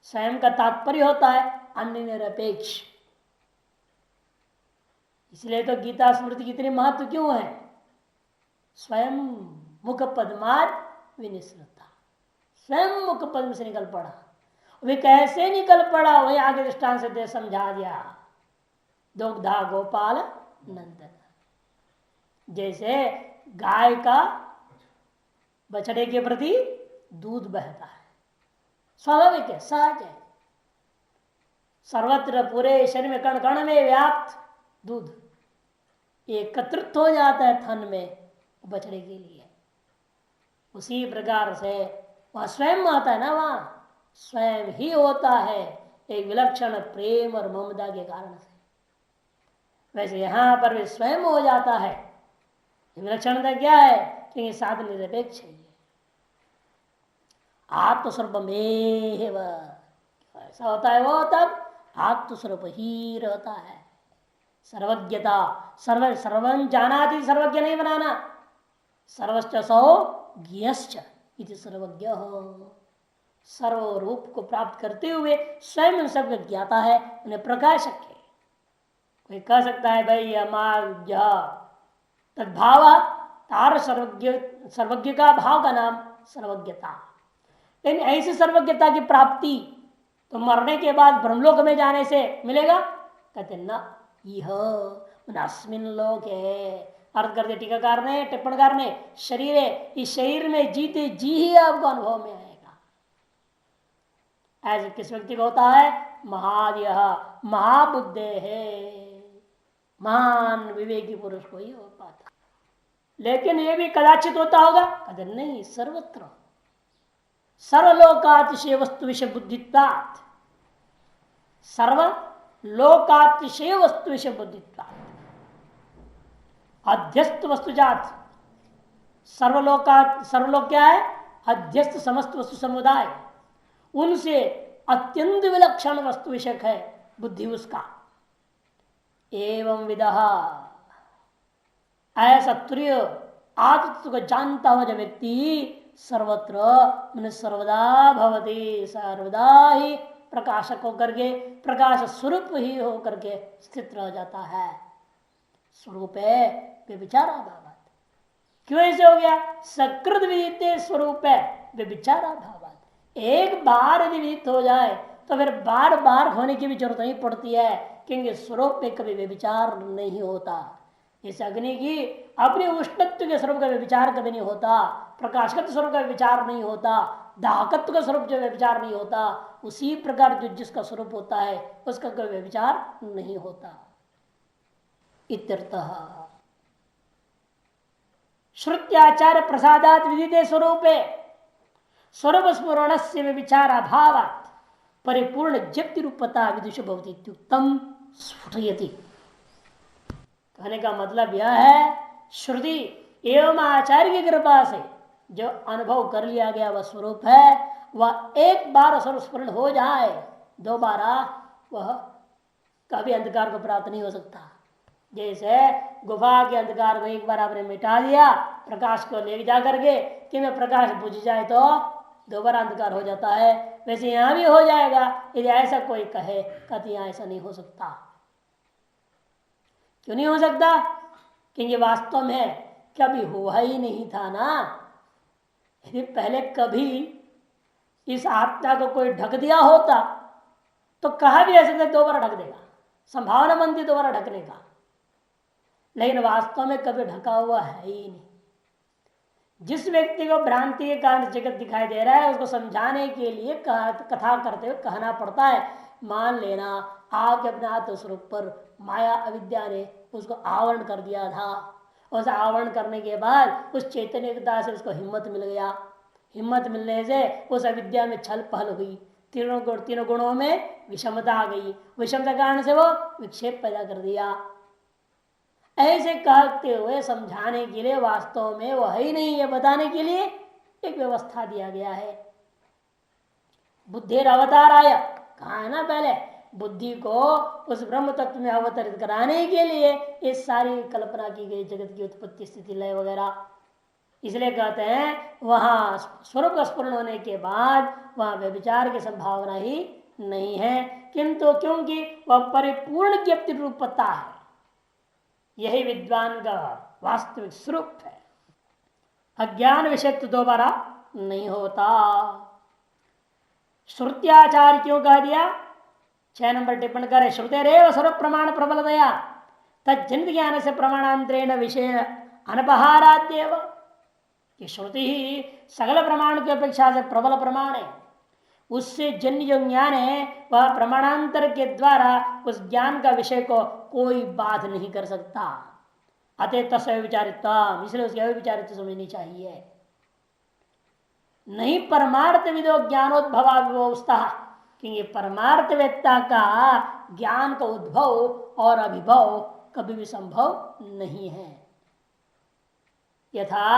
स्वयं का तात्पर्य होता है अन्य निरपेक्ष। इसलिए तो गीता स्मृति की इतनी महत्व क्यों है, स्वयं मुख पद्मार विनिश्रता, स्वयं मुख पद्म से निकल पड़ा। वे कैसे निकल पड़ा, वही आगे दृष्टांत से दे समझा दिया। दुग्धा गोपाल नंदन, जैसे गाय का बछड़े के प्रति दूध बहता है, स्वाभाविक है, सहज है, सर्वत्र पूरे शरीर में कण कण में व्याप्त दूध एकत्रित हो जाता है थन में बछड़े के लिए। उसी प्रकार से वह स्वयं आता है ना, वहां स्वयं ही होता है एक विलक्षण प्रेम और ममता के कारण से। वैसे यहां पर भी स्वयं हो जाता है। विलक्षणता क्या है, क्योंकि साधन निरपेक्ष है, आत्मस्वरूप ऐसा होता है वो तब आत्मस्वरूप ही रहता है। सर्वज्ञता, सर्वं जानाति, सर्वज्ञ नहीं बनाना, सर्वश्च सौ ज्ञश्च इति सर्वज्ञ, सर्व रूप को प्राप्त करते हुए स्वयं सबका ज्ञाता है, उन्हें प्रकाशक है। कोई कह सकता है भाई अमाज्ञ तद्भाव, तार सर्वज्ञ का भाव का नाम सर्वज्ञता। लेकिन ऐसी सर्वज्ञता की प्राप्ति तो मरने के बाद ब्रह्मलोक में जाने से मिलेगा, कहते न, यह अस्मिन लोक है। अर्थ करते टीकाकार ने, टिप्पणकार ने, शरीर है, इस शरीर में जीते जी ही आपको अनुभव में आएगा। ऐसे किस व्यक्ति को होता है, महादय महाबुद्धे है, महान विवेकी पुरुष को ही हो पाता। लेकिन यह भी कदाचित होता होगा, कहते नहीं, सर्वत्र सर्वलोकातिशय वस्तु विषय बुद्धित्वात्, सर्वलोकातिशय वस्तु विषय बुद्धित्वात्, अध्यस्त वस्तुजात, सर्वलोक क्या है, अध्यस्त समस्त वस्तु समुदाय, उनसे अत्यंत विलक्षण वस्तु विषयक है बुद्धि उसका। एवं विदः, ऐसा तुर्य आत्म को जानता हुआ जो व्यक्ति सर्वत्र मन सर्वदा भवति, सर्वदा ही प्रकाशक होकर के, प्रकाश स्वरूप ही होकर के स्थित रह जाता है। स्वरूप है व्यभिचारा भावात। क्यों ऐसे हो गया, सकृत विदित स्वरूप है व्यभिचारा भावात। एक बार यदि विदित हो जाए तो फिर बार बार होने की भी जरूरत नहीं पड़ती है, क्योंकि स्वरूप में कभी व्यभिचार नहीं होता। इस अग्नि की अपने उष्णत्व के स्वरूप का विचार कभी नहीं होता, प्रकाशकत्व स्वरूप का विचार नहीं होता, दाहकत्व का स्वरूप जो विचार नहीं होता, उसी प्रकार जो जिसका स्वरूप होता है उसका कोई विचार नहीं होता। इत्यर्थः। श्रुत्याचार प्रसादात विदिते स्वरूपे स्वरूप स्मरण से विचार अभावात् परिपूर्ण जप्ति रूपता विदुष भवति इत्युक्तम स्फुटयति। कहने का मतलब यह है, श्रुति एवं आचार्य की कृपा से जो अनुभव कर लिया गया वह स्वरूप है, वह एक बार स्वरूप स्मरण हो जाए, दोबारा वह कभी अंधकार को प्राप्त नहीं हो सकता। जैसे गुफा के अंधकार को एक बार आपने मिटा दिया, प्रकाश को ले जा करके कि मैं प्रकाश बुझ जाए तो दोबारा अंधकार हो जाता है, वैसे यहां भी हो जाएगा। यदि ऐसा कोई कहे, कहते यहाँ ऐसा नहीं हो सकता। क्यों नहीं हो सकता? क्योंकि वास्तव में कभी हुआ ही नहीं था ना। यदि पहले कभी इस आत्मा को कोई ढक दिया होता तो कहा भी ऐसे दोबारा ढक देगा, संभावना बनती दोबारा ढकने का, लेकिन वास्तव में कभी ढका हुआ है ही नहीं। जिस व्यक्ति को भ्रांति के कारण जगत दिखाई दे रहा है, उसको समझाने के लिए कथा करते हुए कहना पड़ता है, मान लेना आपके अपने आत्म स्वरूप पर माया अविद्या ने उसको आवरण कर दिया था। उस आवरण करने के बाद उस चैतन्यता से उसको हिम्मत मिल गया। हिम्मत मिलने से उस अविद्या में छल पहल हुई, तीनों गुणों में विषमता आ गई। विषमता कारण से वो विक्षेप पैदा कर दिया। ऐसे कहते हुए समझाने के लिए वास्तव में वो है ही नहीं, ये बताने के लिए एक व्यवस्था दिया गया है। बुद्धि अवतार आया, कहा है ना पहले, बुद्धि को उस ब्रह्म तत्व में अवतरित कराने के लिए इस सारी कल्पना की गई जगत की उत्पत्ति स्थिति लय वगैरह। इसलिए कहते हैं वहां स्वरूप का स्फुरण होने के बाद वहां व्यभिचार की संभावना ही नहीं है, किंतु क्योंकि वह परिपूर्ण ज्ञप्ति रूपता है, यही विद्वान का वास्तविक स्वरूप है। अज्ञान विषय तो दोबारा नहीं होता। श्रुत्याचार क्यों कह दिया? 6 नंबर टिप्पणी करे, श्रुतेरेव स्वरूप प्रमाण प्रबलतया तज्जनित ज्ञान से प्रमाणांतरेण विषय अनपहाराद्येव। कि श्रुति ही सकल प्रमाण की अपेक्षा से प्रबल प्रमाण है, उससे जन्य जो ज्ञान है वह प्रमाणांतर के द्वारा उस ज्ञान का विषय को कोई बाध नहीं कर सकता। अतः तस्य विचारिता, इसलिए उसकी अविचारित समझनी चाहिए। नहीं परमार्थ विदो ज्ञानोद्भवा विभवस्तः, क्योंकि परमार्थवेत्ता का ज्ञान का उद्भव और अभिभव कभी भी संभव नहीं है। यथा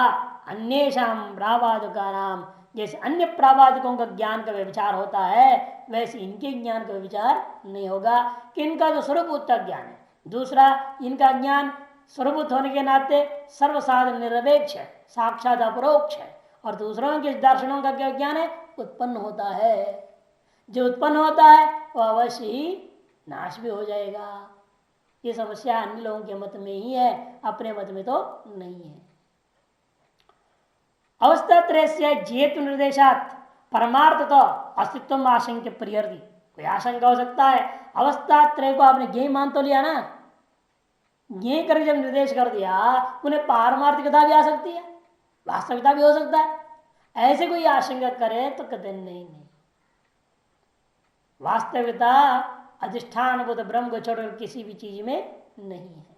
अन्येषां प्रावादिका नाम, जैसे अन्य प्रावादिकों का ज्ञान का विचार होता है, वैसे इनके ज्ञान का विचार नहीं होगा। कि इनका जो स्वरूप ज्ञान है, दूसरा इनका ज्ञान स्वरूप होने के नाते सर्वसाधन निरपेक्ष है, साक्षात अपरोक्ष है, और दूसरों के दर्शनों का क्या ज्ञान है, उत्पन्न होता है। जो उत्पन्न होता है वह अवश्य ही नाश भी हो जाएगा। ये समस्या अन्य लोगों के मत में ही है, अपने मत में तो नहीं है। अवस्था त्रय से जेतु निर्देशात परमार्थ तो अस्तित्व आशंक परिहर्ति। कोई आशंका हो सकता है, अवस्था त्रय को आपने ज्ञेय मान तो लिया ना, ज्ञेय करके जब निर्देश कर दिया, उन्हें पारमार्थिकता भी आ सकती है, वास्तविकता भी हो सकता है। ऐसे कोई आशंका करे तो कहते नहीं, वास्तविकता अधिष्ठान बुद्ध ब्रह्म को छोड़कर किसी भी चीज में नहीं है।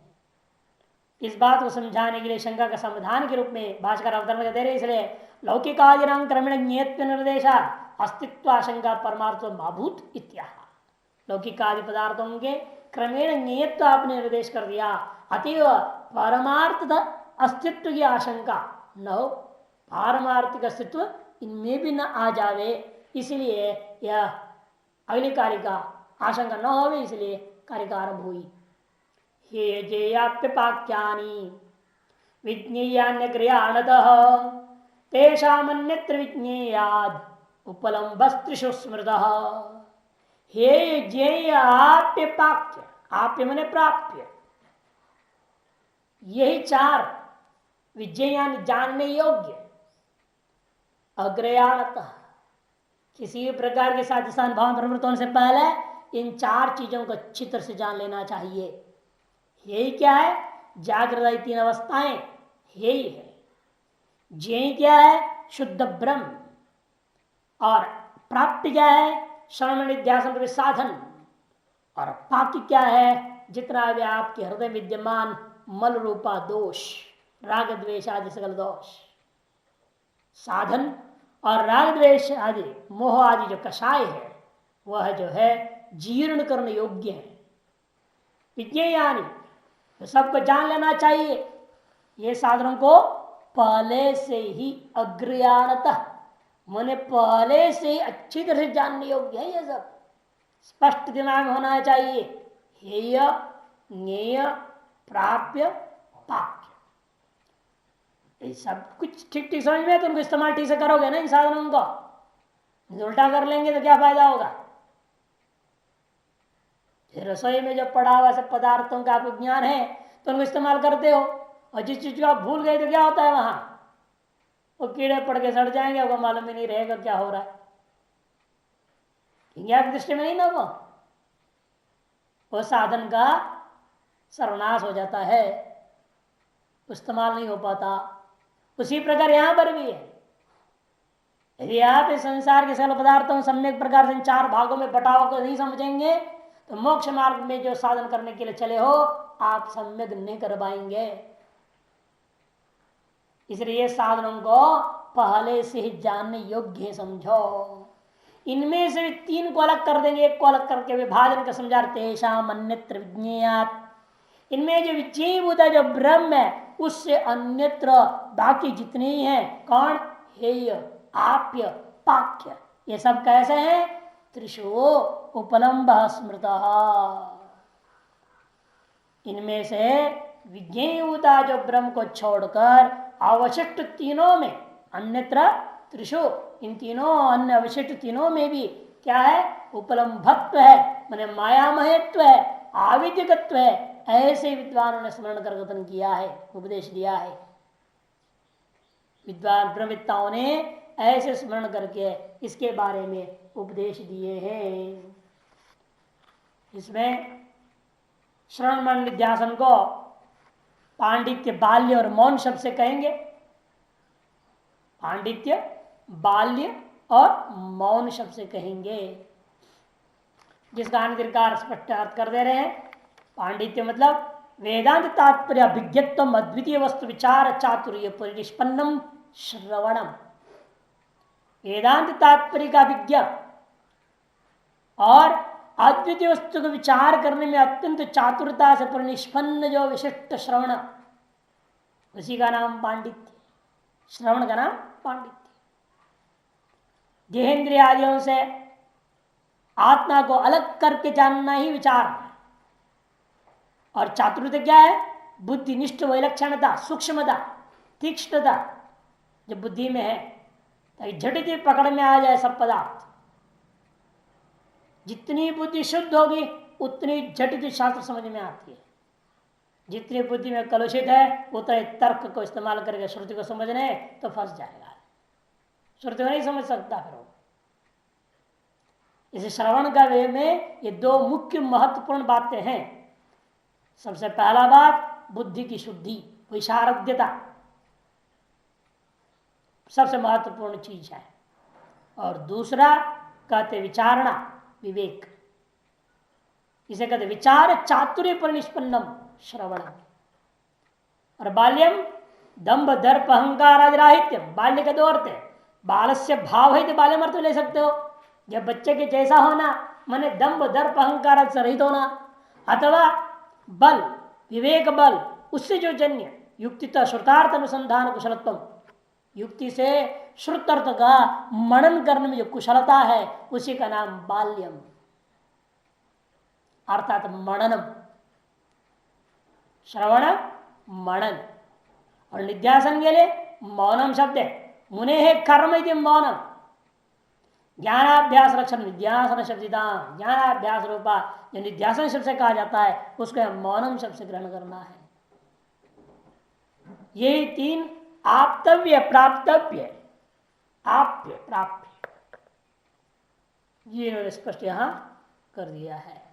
इस बात को समझाने के लिए शंका का समाधान के रूप में भाष्यकार अवतरण दे रहे, इसलिए लौकिकादिनां क्रमेण ज्ञेयत्व निर्देशा अस्तित्व आशंका परमार्थ माभूत इत्याह। लौकिकादि पदार्थों के क्रमेण ज्ञेयत्व आपने निर्देश कर दिया, अतएव परमार्थ अस्तित्व की आशंका न हो, पारमार्थिक अस्तित्व इनमें भी न आ जावे, इसलिए यह अगली कार्य का आशंका न हो, इसलिए कार्य का आरंभ हुई। हे जेयाप्यपाक्यानि विज्ञेयान्य क्रियाणतः तेषामन्यत्र विज्ञेयाद उपलम्बस्त्रिषु स्मृतः। हे जेयाप्यपाक्य, आप्य मने प्राप्य, यही 4 विज्ञेयान जानने योग्य, अग्रयाणतः किसी भी प्रकार के साधिष्ठान भाव प्रवृत्त होने से पहले इन 4 चीजों को अच्छी तरह से जान लेना चाहिए। यही क्या है? जागृत 3 अवस्थाएं यही है। यही क्या है? शुद्ध ब्रह्म। और प्राप्ति क्या है? श्रवण निध्यासन साधन। और पाक्य क्या है? जितना भी आपके हृदय विद्यमान मल रूपा दोष, राग द्वेष आदि सकल दोष, साधन और राग द्वेष आदि मोह आदि जो कषाय है वह जो है जीर्ण करने योग्य है। विज्ञेयानि, तो सबको जान लेना चाहिए ये साधनों को पहले से ही अग्रयाणतः, मैंने पहले से ही अच्छी तरह से जानने योग्य है। ये सब स्पष्ट दिमाग में होना चाहिए। हेय, ज्ञेय, प्राप्य, पाक्य, ये सब कुछ ठीक ठीक समझ में तो उनको इस्तेमाल ठीक से करोगे ना इन साधनों को। उल्टा कर लेंगे तो क्या फायदा होगा। रसोई में जो पड़ा हुआ सब पदार्थों का आपको ज्ञान है तो उनको इस्तेमाल करते हो, और जिस चीज को आप भूल गए तो क्या होता है वहां, वो कीड़े पड़ के सड़ जाएंगे, आपको मालूम ही नहीं रहेगा क्या हो रहा है। ज्ञान दृष्टि में नहीं ना वो साधन का सर्वनाश हो जाता है, इस्तेमाल नहीं हो पाता। उसी प्रकार यहां पर भी है। यदि आप इस संसार के सकल पदार्थों सम्यक प्रकार से चार भागों में बटाव को नहीं समझेंगे तो मोक्ष मार्ग में जो साधन करने के लिए चले हो आप सम्यक नहीं कर पाएंगे। इसलिए साधनों को पहले से ही जानने योग्य समझो। इनमें से तीन को अलग कर देंगे, एक को अलग करके विभाजन का समझा तेषाम अन्यत्र विज्ञेयात्। इनमें जो विज्ञेयभूत जो ब्रह्म है उससे अन्यत्र बाकी जितने ही हैं, कौन, हेय, आप्य, पाक्य, ये सब कैसे हैं, त्रिशो उपलम्ब स्मृत। इनमें से विज्ञेयभूता जो ब्रह्म को छोड़कर अवशिष्ट तीनों में, अन्यत्र त्रिशु, इन तीनों अन्य अवशिष्ट तीनों में भी क्या है, उपलम्भत्व है, माने मायामयत्व है, आविद्यकत्व है। ऐसे विद्वानों ने स्मरण कर कथन किया है, उपदेश दिया है। विद्वान ब्रह्मविद्ताओं ने ऐसे स्मरण करके इसके बारे में उपदेश दिए हैं। इसमें श्रवण मनन निध्यासन को पांडित्य, बाल्य और मौन शब्द से कहेंगे। पांडित्य, बाल्य और मौन शब्द से कहेंगे, जिसका अनिर्कार स्पष्ट अर्थ कर दे रहे हैं। पांडित्य मतलब वेदांत तात्पर्य अभिज्ञत्व अद्वितीय वस्तु विचार चातुर्य परिनिष्पन्नम श्रवणम। वेदांत तात्पर्य का अभिज्ञ और अद्वितीय वस्तु को विचार करने में अत्यंत चातुरता से परिनिष्पन्न जो विशिष्ट श्रवण, उसी का नाम पांडित्य, श्रवण का नाम पांडित्य। देहेंद्रिय आदियों से आत्मा को अलग करके जानना ही विचार है। और चातुर्य क्या है, बुद्धिनिष्ठ विलक्षणता, सूक्ष्मता, तीक्ष्णता जो बुद्धि में है, ताकि झटिति पकड़ में आ जाए सब पदार्थ। जितनी बुद्धि शुद्ध होगी उतनी झटिति शास्त्र समझ में आती है। जितनी बुद्धि में कलुषित है उतने तर्क को इस्तेमाल करके श्रुति को समझने तो फंस जाएगा, श्रुति को नहीं समझ सकता फिर वो। इस श्रवण का वे में ये दो मुख्य महत्वपूर्ण बातें हैं। सबसे पहला बात बुद्धि की शुद्धि, विशारद्यता सबसे महत्वपूर्ण चीज है। और दूसरा कहते विचारणा, विवेक, इसे कहते विचार चातुर्य पर निष्पन्नम श्रवण। और बाल्यम दंभ दर्प अहंकार आदि राहित्यम, बाल्य के दो अर्थ है। बाल से भाव है तो बाल्यम अर्थ ले सकते हो, जब बच्चे के जैसा होना, माने दंभ दर्प अहंकार से रहित होना, अथवा बल, विवेक बल, उससे जो जन्य युक्तित्व श्रुतार्थ अनुसंधान कुशलत्व, युक्ति से श्रुत अर्थ का मनन करने में जो कुशलता है उसी का नाम बाल्यम अर्थात मननम। श्रवण मनन और निध्यासन के लिए मौनम शब्द है। मुने है कर्म यदि मौनम, ज्ञानाभ्यास रक्षण निध्यासन शब्दिता, ज्ञानाभ्यास रूपा जो निध्यासन शब्द से कहा जाता है उसको मौनम शब्द से ग्रहण करना है। ये तीन आप्तव्य, प्राप्तव्य, आप्य, प्राप्य, ये इन्होंने स्पष्ट यहां कर दिया है।